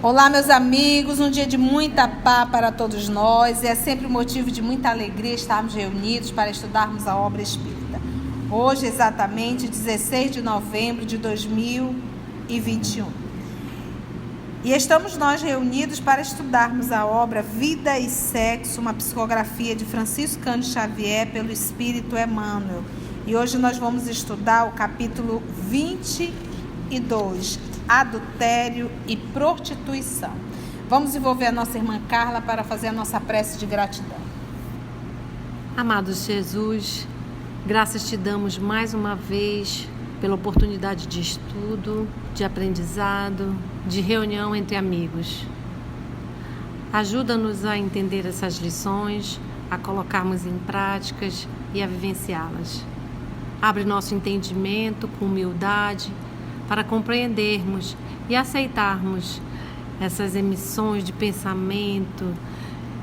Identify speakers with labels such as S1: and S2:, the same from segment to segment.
S1: Olá, meus amigos, um dia de muita paz para todos nós. É sempre um motivo de muita alegria estarmos reunidos para estudarmos a obra espírita. Hoje, exatamente, 16 de novembro de 2021. E estamos nós reunidos para estudarmos a obra Vida e Sexo, uma psicografia de Francisco Cândido Xavier pelo Espírito Emmanuel. E hoje nós vamos estudar o capítulo 22, Adultério e Prostituição. Vamos envolver a nossa irmã Carla para fazer a nossa prece de gratidão.
S2: Amado Jesus, graças te damos mais uma vez pela oportunidade de estudo, de aprendizado, de reunião entre amigos. Ajuda-nos a entender essas lições, a colocarmos em práticas e a vivenciá-las. Abre nosso entendimento com humildade para compreendermos e aceitarmos essas emissões de pensamento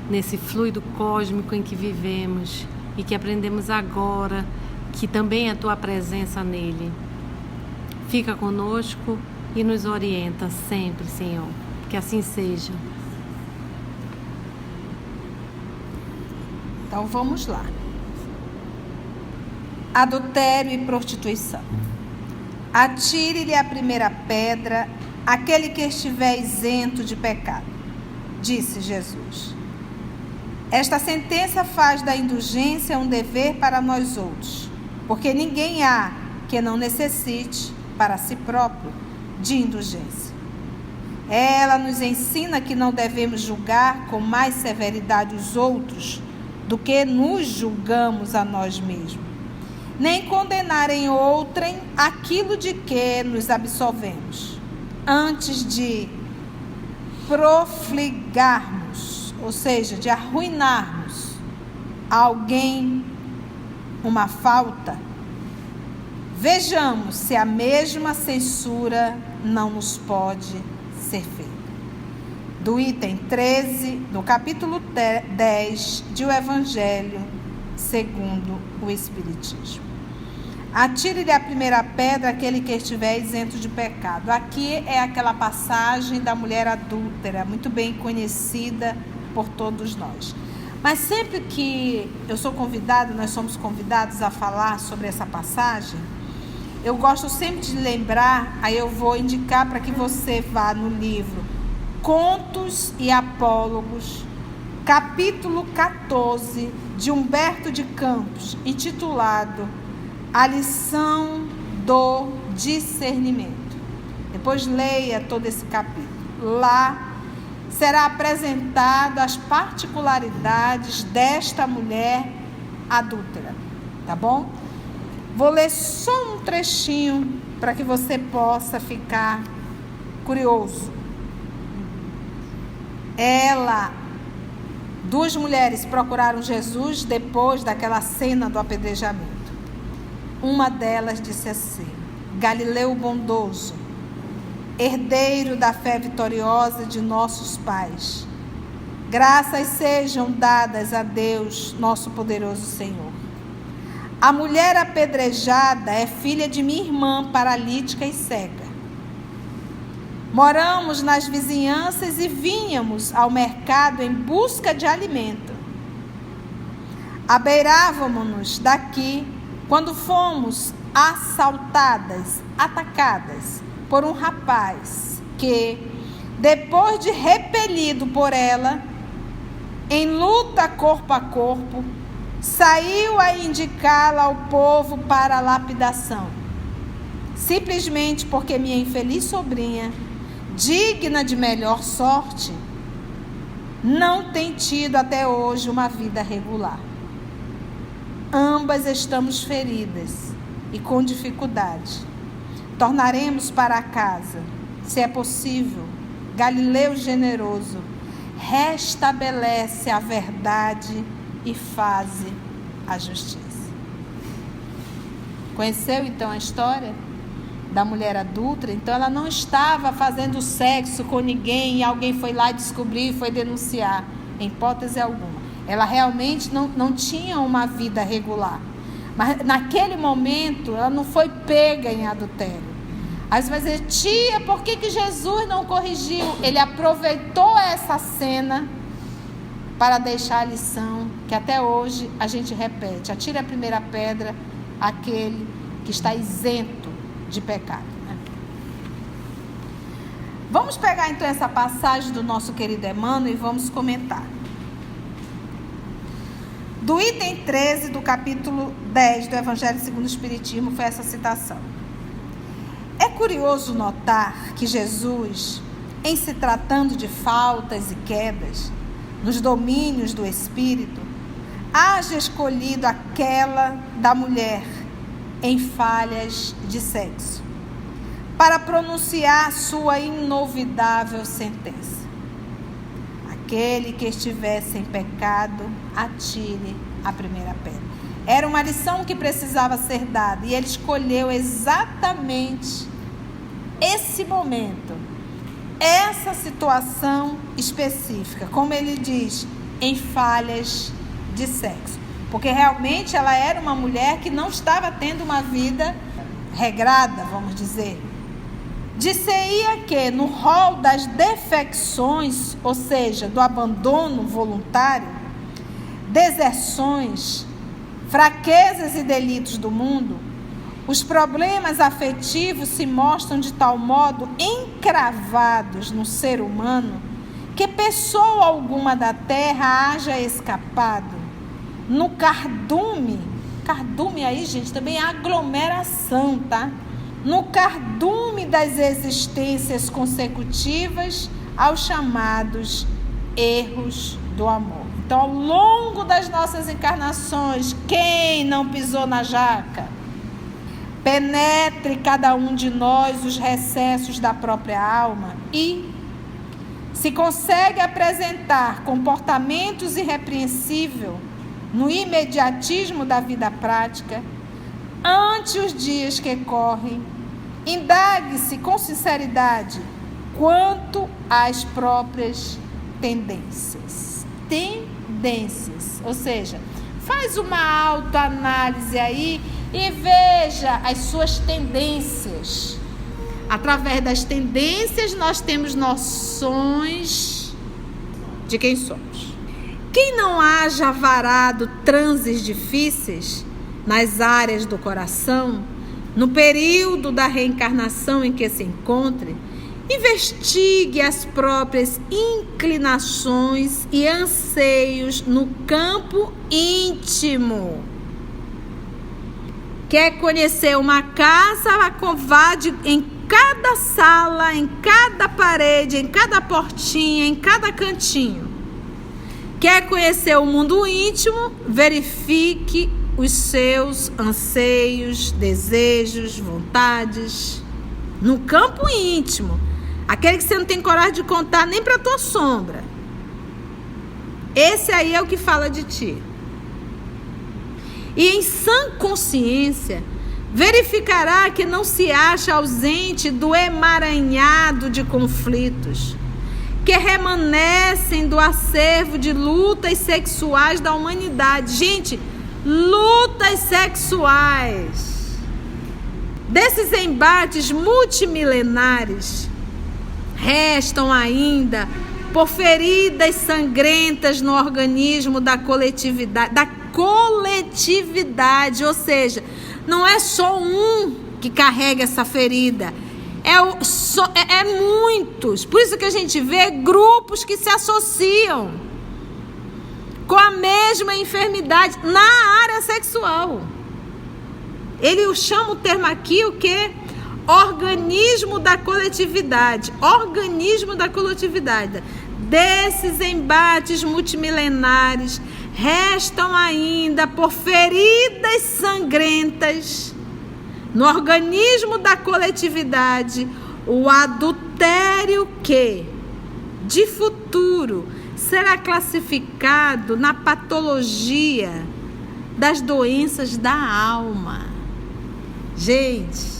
S2: nesse fluido cósmico em que vivemos e que aprendemos agora que também é a tua presença nele. Fica conosco e nos orienta sempre, Senhor. Que assim seja.
S1: Então vamos lá. Adultério e prostituição. Atire-lhe a primeira pedra, aquele que estiver isento de pecado, disse Jesus. Esta sentença faz da indulgência um dever para nós outros, porque ninguém há que não necessite, para si próprio, de indulgência. Ela nos ensina que não devemos julgar com mais severidade os outros do que nos julgamos a nós mesmos, nem condenar em outrem aquilo de que nos absolvemos, antes de profligarmos, ou seja, de arruinarmos alguém uma falta, vejamos se a mesma censura não nos pode ser feita. Do item 13, do capítulo 10 de O Evangelho segundo o Espiritismo. Atire-lhe a primeira pedra aquele que estiver isento de pecado. Aqui é aquela passagem da mulher adúltera, muito bem conhecida por todos nós. Mas sempre que eu sou convidada, nós somos convidados a falar sobre essa passagem, eu gosto sempre de lembrar, aí eu vou indicar para que você vá no livro Contos e Apólogos, capítulo 14, de Humberto de Campos, intitulado A Lição do Discernimento. Depois leia todo esse capítulo. Lá será apresentado as particularidades desta mulher adúltera, tá bom? Vou ler só um trechinho para que você possa ficar curioso. Duas mulheres procuraram Jesus depois daquela cena do apedrejamento. Uma delas disse assim: Galileu bondoso, herdeiro da fé vitoriosa de nossos pais, graças sejam dadas a Deus, nosso poderoso Senhor. A mulher apedrejada é filha de minha irmã paralítica e cega. Moramos nas vizinhanças e vínhamos ao mercado em busca de alimento. Abeirávamos-nos daqui quando fomos atacadas por um rapaz que, depois de repelido por ela, em luta corpo a corpo, saiu a indicá-la ao povo para a lapidação, simplesmente porque minha infeliz sobrinha, digna de melhor sorte, não tem tido até hoje uma vida regular. Ambas estamos feridas e com dificuldade. Tornaremos para casa, se é possível. Galileu generoso, restabelece a verdade e faze a justiça. Conheceu então a história da mulher adúltera? Então ela não estava fazendo sexo com ninguém e alguém foi lá descobrir e foi denunciar, em hipótese alguma. Ela realmente não tinha uma vida regular. Mas naquele momento ela não foi pega em adultério. Aí você vai dizer, tia, por que Jesus não corrigiu? Ele aproveitou essa cena para deixar a lição que até hoje a gente repete. Atire a primeira pedra aquele que está isento de pecado. Né? Vamos pegar então essa passagem do nosso querido Emmanuel e vamos comentar. Do item 13 do capítulo 10 do Evangelho segundo o Espiritismo foi essa citação. É curioso notar que Jesus, em se tratando de faltas e quedas nos domínios do espírito, haja escolhido aquela da mulher em falhas de sexo, para pronunciar sua inovidável sentença. Aquele que estiver sem pecado, atire a primeira pedra. Era uma lição que precisava ser dada e ele escolheu exatamente esse momento, essa situação específica, como ele diz, em falhas de sexo. Porque realmente ela era uma mulher que não estava tendo uma vida regrada, vamos dizer. Dir-se-ia que no rol das defecções, ou seja, do abandono voluntário, deserções, fraquezas e delitos do mundo, os problemas afetivos se mostram de tal modo encravados no ser humano que pessoa alguma da terra haja escapado no cardume aí, gente, também é aglomeração, tá? No cardume das existências consecutivas aos chamados erros do amor. Então, ao longo das nossas encarnações, quem não pisou na jaca? Penetre cada um de nós os recessos da própria alma e, se consegue apresentar comportamentos irrepreensíveis no imediatismo da vida prática, ante os dias que correm, indague-se com sinceridade quanto às próprias tendências. Ou seja, faz uma autoanálise aí e veja as suas tendências. Através das tendências nós temos noções de quem somos. Quem não haja varado transes difíceis nas áreas do coração, no período da reencarnação em que se encontre, investigue as próprias inclinações e anseios no campo íntimo. Quer conhecer uma casa, vá em cada sala, em cada parede, em cada portinha, em cada cantinho. Quer conhecer o mundo íntimo, verifique os seus anseios, desejos, vontades no campo íntimo. Aquele que você não tem coragem de contar nem para a tua sombra. Esse aí é o que fala de ti. E em sã consciência, verificará que não se acha ausente do emaranhado de conflitos que remanescem do acervo de lutas sexuais da humanidade. Gente, lutas sexuais. Desses embates multimilenares, restam ainda por feridas sangrentas no organismo da coletividade, ou seja, não é só um que carrega essa ferida, é muitos. Por isso que a gente vê grupos que se associam com a mesma enfermidade na área sexual. Ele chama o termo aqui o quê? Organismo da coletividade. Organismo da coletividade. Desses embates multimilenares, restam ainda por feridas sangrentas no organismo da coletividade o adultério que, de futuro, será classificado na patologia das doenças da alma. Gente,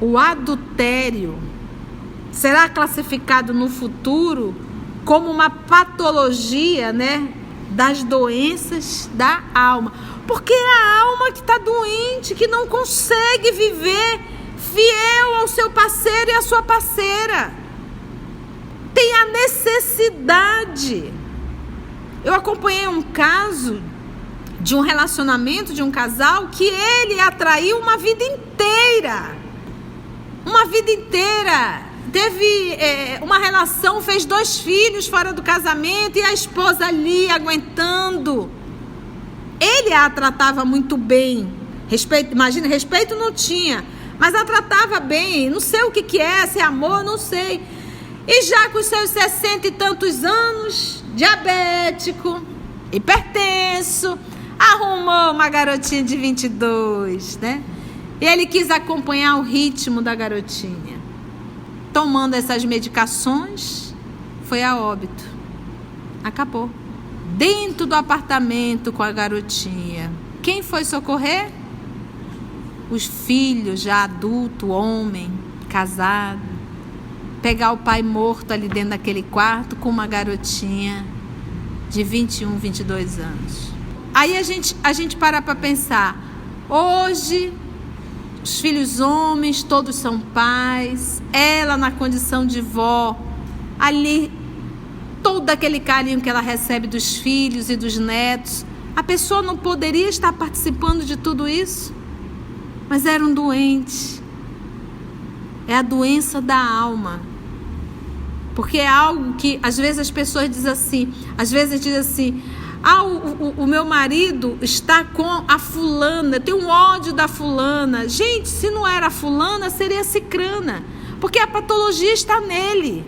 S1: o adultério será classificado no futuro como uma patologia, né, das doenças da alma. Porque é a alma que está doente, que não consegue viver fiel ao seu parceiro e à sua parceira. Tem a necessidade. Eu acompanhei um caso de um relacionamento de um casal que ele atraiu uma vida inteira. Uma vida inteira. Teve uma relação, fez 2 filhos fora do casamento e a esposa ali aguentando. Ele a tratava muito bem. Respeito, imagina, respeito não tinha, mas a tratava bem. Não sei o que é, se é amor, não sei. E já com seus 60 e tantos anos, diabético, hipertenso, arrumou uma garotinha de 22, né? E ele quis acompanhar o ritmo da garotinha. Tomando essas medicações, foi a óbito. Acabou. Dentro do apartamento com a garotinha. Quem foi socorrer? Os filhos, já adulto, homem, casado. Pegar o pai morto ali dentro daquele quarto com uma garotinha de 21, 22 anos. Aí a gente para pensar. Hoje, os filhos homens, todos são pais. Ela na condição de vó. Ali, todo aquele carinho que ela recebe dos filhos e dos netos. A pessoa não poderia estar participando de tudo isso? Mas era um doente. É a doença da alma. Porque é algo que, às vezes, as pessoas dizem assim, o meu marido está com a fulana, eu tenho um ódio da fulana. Gente, se não era a fulana, seria a cicrana. Porque a patologia está nele.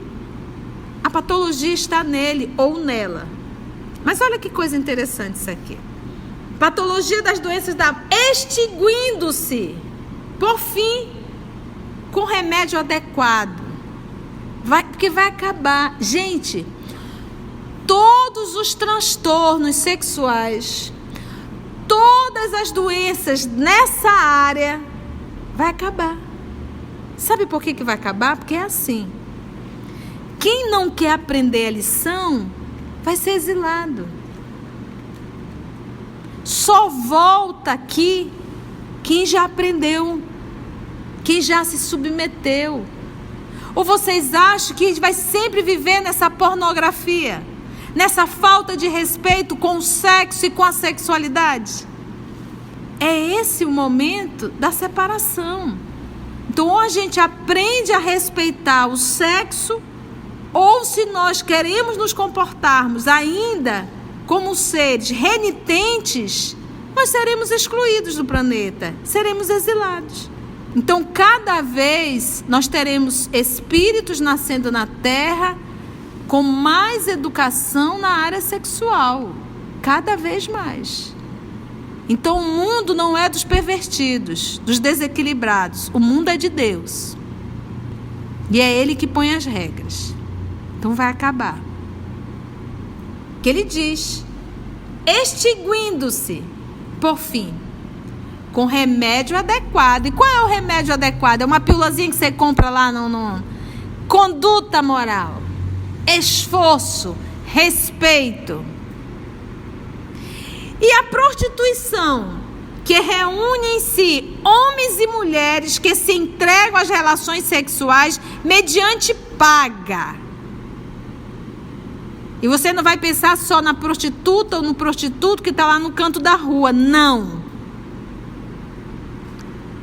S1: A patologia está nele ou nela. Mas olha que coisa interessante isso aqui. Patologia das doenças da alma, extinguindo-se, por fim, com remédio adequado. Porque vai acabar. Gente, todos os transtornos sexuais, todas as doenças nessa área, vai acabar. Sabe por que vai acabar? Porque é assim. Quem não quer aprender a lição, vai ser exilado. Só volta aqui quem já aprendeu, quem já se submeteu. Ou vocês acham que a gente vai sempre viver nessa pornografia? Nessa falta de respeito com o sexo e com a sexualidade? É esse o momento da separação. Então, ou a gente aprende a respeitar o sexo, ou se nós queremos nos comportarmos ainda como seres renitentes, nós seremos excluídos do planeta, seremos exilados. Então, cada vez nós teremos espíritos nascendo na Terra com mais educação na área sexual, cada vez mais. Então, o mundo não é dos pervertidos, dos desequilibrados. O mundo é de Deus. E é Ele que põe as regras. Então, vai acabar. Que Ele diz, extinguindo-se, por fim, com remédio adequado. E qual é o remédio adequado? É uma pílulazinha que você compra lá no conduta moral, esforço, respeito. E a prostituição, que reúne em si homens e mulheres que se entregam às relações sexuais mediante paga. E você não vai pensar só na prostituta ou no prostituto que está lá no canto da rua. Não.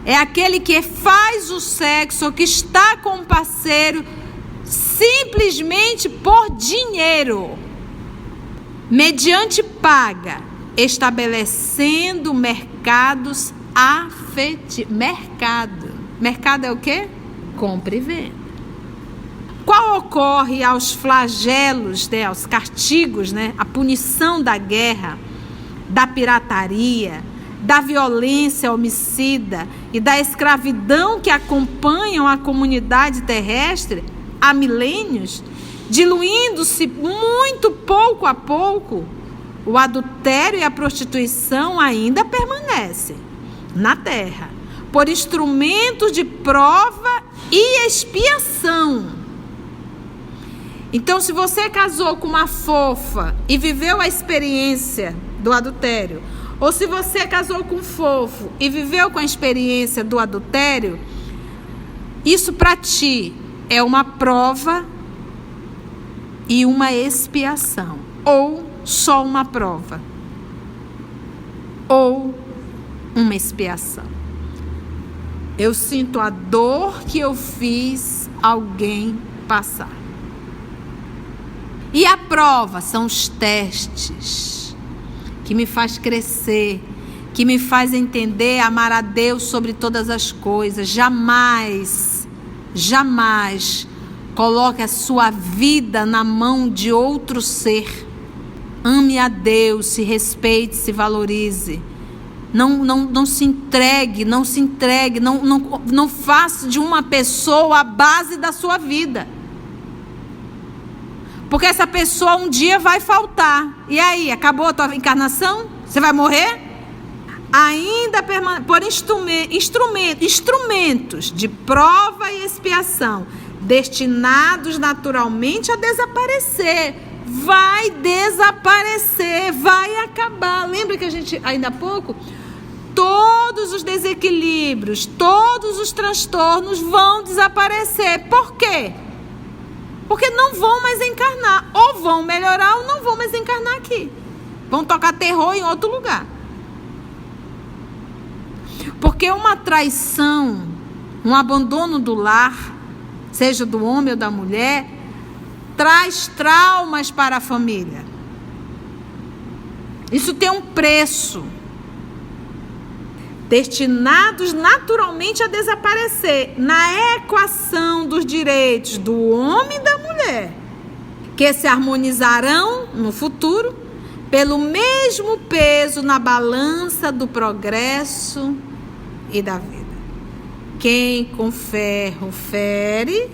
S1: É aquele que faz o sexo ou que está com o parceiro simplesmente por dinheiro. Mediante paga. Estabelecendo mercados afetivos. Mercado é o quê? Compra e venda. Qual ocorre aos flagelos, né, aos castigos, né, a punição da guerra, da pirataria, da violência homicida e da escravidão que acompanham a comunidade terrestre há milênios, diluindo-se muito pouco a pouco, o adultério e a prostituição ainda permanecem na terra, por instrumentos de prova e expiação. Então, se você casou com uma fofa e viveu a experiência do adultério, ou se você casou com um fofo e viveu com a experiência do adultério, Isso para ti é uma prova e uma expiação, ou só uma prova, ou uma expiação. Eu sinto a dor que eu fiz alguém passar. E a prova são os testes que me faz crescer, que me faz entender, amar a Deus sobre todas as coisas. Jamais coloque a sua vida na mão de outro ser. Ame a Deus, se respeite, se valorize. Não se entregue, não faça de uma pessoa a base da sua vida. Porque essa pessoa um dia vai faltar. E aí, acabou a tua encarnação? Você vai morrer? Ainda por instrumentos de prova e expiação, destinados naturalmente a desaparecer. Vai desaparecer, vai acabar. Lembra que a gente, ainda há pouco, todos os desequilíbrios, todos os transtornos vão desaparecer. Por quê? Porque não vão mais encarnar. Ou vão melhorar ou não vão mais encarnar aqui. Vão tocar terror em outro lugar. Porque uma traição, um abandono do lar, seja do homem ou da mulher, traz traumas para a família. Isso tem um preço. Destinados naturalmente a desaparecer na equação dos direitos do homem e da mulher, que se harmonizarão no futuro pelo mesmo peso na balança do progresso e da vida. Quem com ferro fere,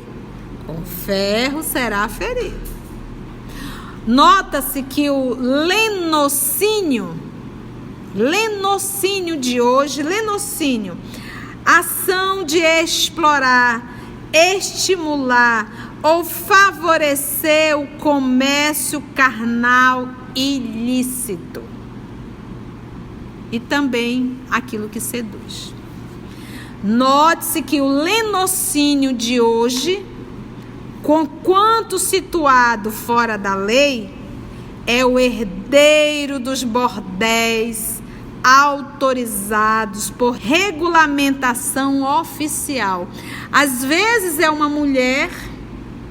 S1: com ferro será ferido. Nota-se que o lenocínio de hoje, ação de explorar, estimular ou favorecer o comércio carnal ilícito e também aquilo que seduz. Note-se que o lenocínio de hoje, conquanto situado fora da lei, é o herdeiro dos bordéis autorizados por regulamentação oficial. Às vezes é uma mulher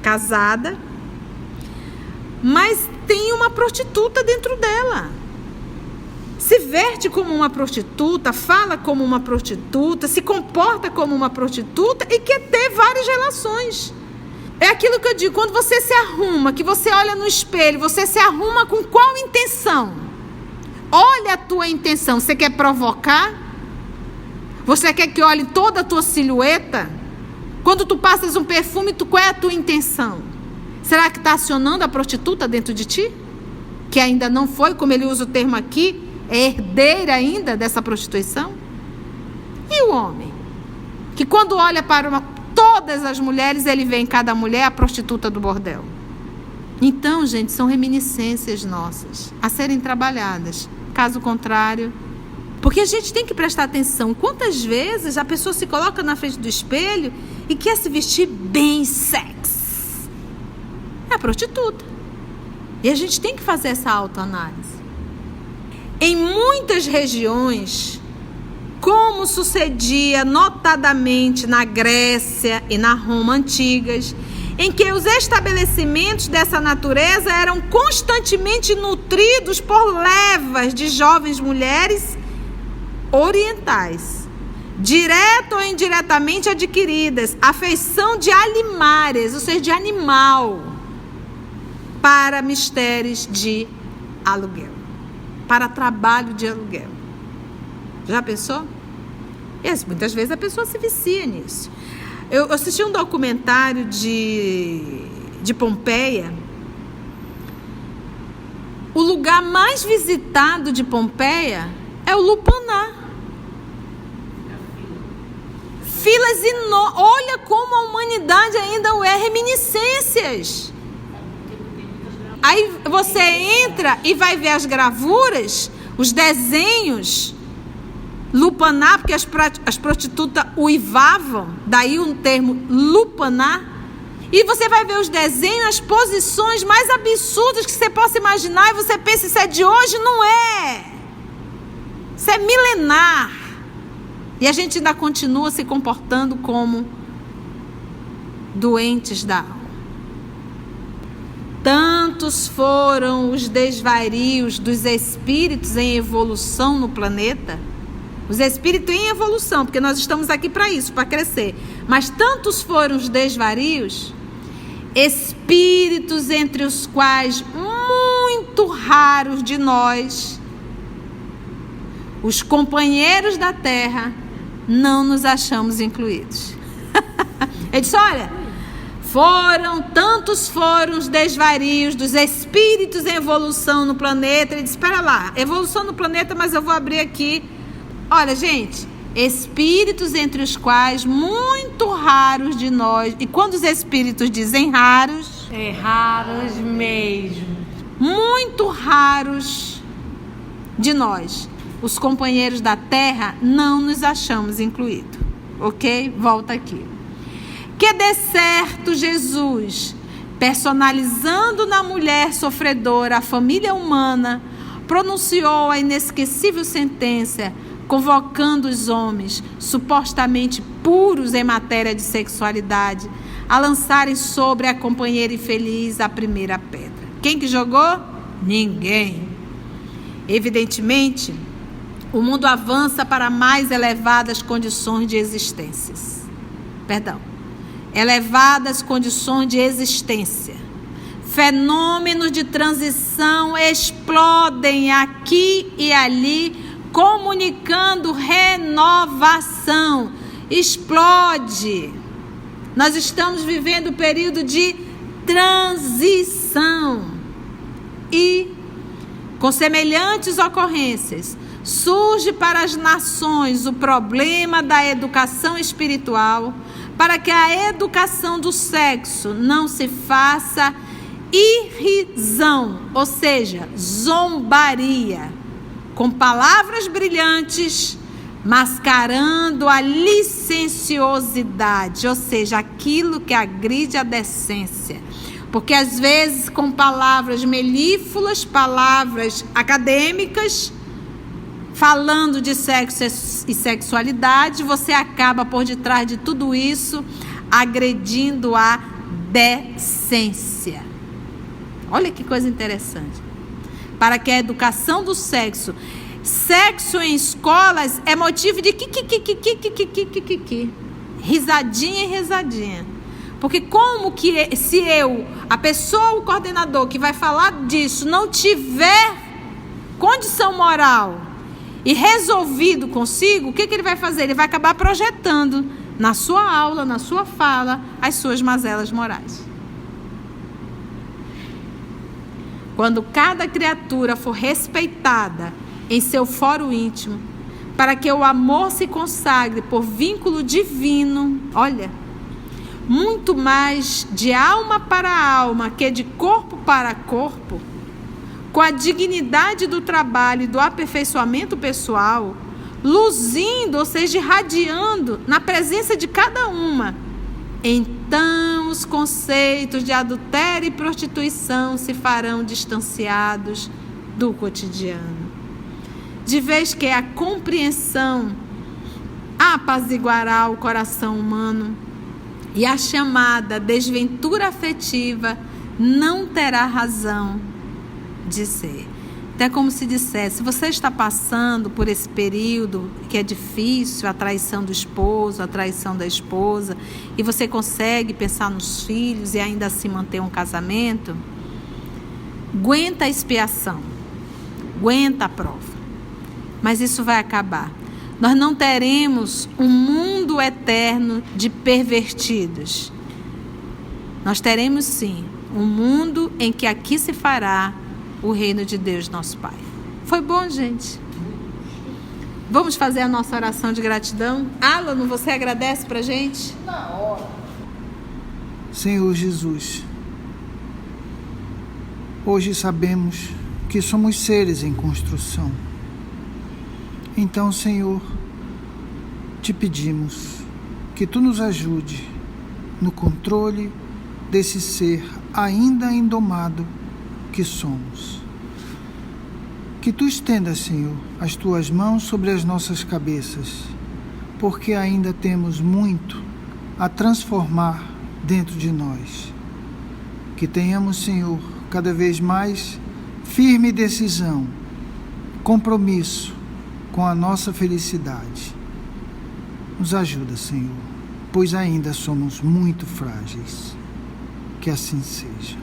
S1: casada, mas tem uma prostituta dentro dela. Se veste como uma prostituta, fala como uma prostituta, se comporta como uma prostituta e quer ter várias relações. É aquilo que eu digo, quando você se arruma, que você olha no espelho, você se arruma com qual intenção? Olha a tua intenção, você quer provocar? Você quer que olhe toda a tua silhueta? Quando tu passas um perfume, qual é a tua intenção? Será que está acionando a prostituta dentro de ti? Que ainda não foi, como ele usa o termo aqui, é herdeira ainda dessa prostituição? E o homem? Que quando olha para todas as mulheres, ele vê em cada mulher a prostituta do bordel. Então, gente, são reminiscências nossas a serem trabalhadas. Caso contrário, porque a gente tem que prestar atenção. Quantas vezes a pessoa se coloca na frente do espelho e quer se vestir bem sexy? É a prostituta. E a gente tem que fazer essa autoanálise. Em muitas regiões, como sucedia notadamente na Grécia e na Roma antigas, em que os estabelecimentos dessa natureza eram constantemente nutridos por levas de jovens mulheres orientais, direto ou indiretamente adquiridas, a feição de alimares, ou seja, de animal, para mistérios de aluguel, para trabalho de aluguel. Já pensou? E muitas vezes a pessoa se vicia nisso. Eu assisti um documentário de Pompeia. O lugar mais visitado de Pompeia é o Lupanar. Filas enormes. Olha como a humanidade ainda é reminiscências. Aí você entra e vai ver as gravuras, os desenhos lupanar, porque as prostitutas uivavam, daí um termo lupanar. E você vai ver os desenhos, as posições mais absurdas que você possa imaginar, e você pensa, isso é de hoje? Não é. Isso é milenar. E a gente ainda continua se comportando como doentes da alma. Tantos foram os desvarios dos espíritos em evolução no planeta. Os espíritos em evolução, porque nós estamos aqui para isso, para crescer. Mas tantos foram os desvarios, espíritos entre os quais muito raros de nós, os companheiros da Terra, não nos achamos incluídos. Ele disse, olha, tantos foram os desvarios dos espíritos em evolução no planeta. Ele disse, espera lá, evolução no planeta, mas eu vou abrir aqui. Olha, gente, espíritos entre os quais muito raros de nós, e quando os espíritos dizem raros,
S2: é raros mesmo,
S1: muito raros de nós, os companheiros da Terra, não nos achamos incluídos, ok? Volta aqui. Que de certo Jesus, personalizando na mulher sofredora a família humana, pronunciou a inesquecível sentença, convocando os homens, supostamente puros em matéria de sexualidade, a lançarem sobre a companheira infeliz a primeira pedra. Quem que jogou? Ninguém. Evidentemente, o mundo avança para mais elevadas condições de existências. Elevadas condições de existência. Fenômenos de transição explodem aqui e ali, comunicando renovação. Explode. Nós estamos vivendo um período de transição. E, com semelhantes ocorrências, surge para as nações o problema da educação espiritual, para que a educação do sexo não se faça irrisão, ou seja, zombaria, com palavras brilhantes, mascarando a licenciosidade, ou seja, aquilo que agride a decência. Porque às vezes com palavras melífluas, palavras acadêmicas, falando de sexo e sexualidade, você acaba por detrás de tudo isso agredindo a decência. Olha que coisa interessante. Para que a educação do sexo em escolas é motivo de risadinha e risadinha. Porque como que se a pessoa, o coordenador que vai falar disso, não tiver condição moral e resolvido consigo, o que ele vai fazer? Ele vai acabar projetando na sua aula, na sua fala, as suas mazelas morais. Quando cada criatura for respeitada em seu fórum íntimo, para que o amor se consagre por vínculo divino, olha, muito mais de alma para alma que de corpo para corpo, com a dignidade do trabalho e do aperfeiçoamento pessoal, luzindo, ou seja, irradiando na presença de cada uma, então os conceitos de adultério e prostituição se farão distanciados do cotidiano. De vez que a compreensão apaziguará o coração humano e a chamada desventura afetiva não terá razão de ser. Até como se dissesse, se você está passando por esse período que é difícil, a traição do esposo, a traição da esposa, e você consegue pensar nos filhos e ainda assim manter um casamento, aguenta a expiação, aguenta a prova. Mas isso vai acabar. Nós não teremos um mundo eterno de pervertidos. Nós teremos sim um mundo em que aqui se fará o reino de Deus, nosso Pai. Foi bom, gente? Vamos fazer a nossa oração de gratidão? Alan, você agradece pra gente?
S3: Na hora. Senhor Jesus, hoje sabemos que somos seres em construção. Então, Senhor, te pedimos que tu nos ajude no controle desse ser ainda indomado que somos. Que tu estendas, Senhor, as tuas mãos sobre as nossas cabeças, porque ainda temos muito a transformar dentro de nós. Que tenhamos, Senhor, cada vez mais firme decisão, compromisso com a nossa felicidade. Nos ajuda, Senhor, pois ainda somos muito frágeis. Que assim seja.